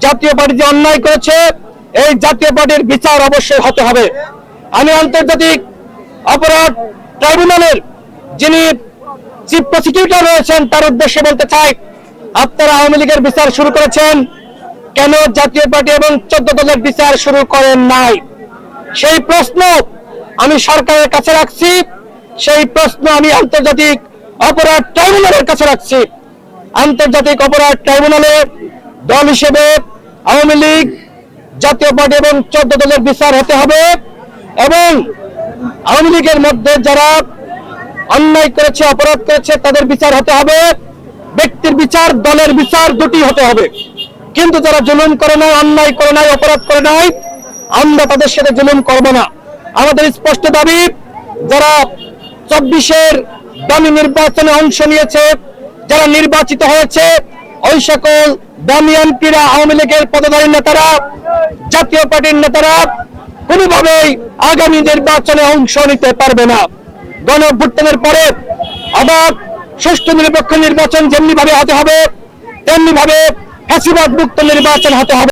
জাতীয় পার্টি যে অন্যায় করেছে এই জাতীয় পার্টির বিচার অবশ্যই হতে হবে। আমি আন্তর্জাতিক অপরাধ ট্রাইব্যুনালের যিনি চিফ প্রসিকিউটর রয়েছেন তার উদ্দেশ্যে বলতে চাই, আপনারা আওয়ামী লীগের বিচার শুরু করেছেন, কেন জাতীয় পার্টি এবং 14 দলের বিচার শুরু করেন নাই? সেই প্রশ্ন আমি সরকারের কাছে রাখছি, সেই প্রশ্ন আমি আন্তর্জাতিক অপরাধ ট্রাইব্যুনালের কাছে রাখছি। আন্তর্জাতিক অপরাধ ট্রাইব্যুনালে দল হিসেবে আওয়ামী লীগ, জাতীয় পার্টি এবং 14 দলের বিচার হতে হবে এবং আওয়ামী লীগের মধ্যে যারা অন্যায় করেছে, অপরাধ করেছে তাদের বিচার হতে হবে। ব্যক্তির বিচার, দলের বিচার দুটি হতে হবে। কিন্তু যারা জুলুম করে নাই, অন্যায় করে নাই, অপরাধ করে নাই, আমরা তাদের সাথে জুলুম করব না। আমাদের স্পষ্ট দাবি, যারা 24-এর দামি নির্বাচনে অংশ নিয়েছে, যারা নির্বাচিত হয়েছে, ওই সকল দামি এমপিরা, আওয়ামী লীগের পদধারী নেতারা, জাতীয় পার্টির নেতারা কোনোভাবেই আগামী নির্বাচনে অংশ নিতে পারবে না। গণঅভ্যুত্থানের পরে অবাধ, সুষ্ঠু, নিরপেক্ষ নির্বাচন যেমনি ভাবে হতে হবে, তেমনি ভাবে ফ্যাসিবাদ মুক্ত নির্বাচন হতে হবে।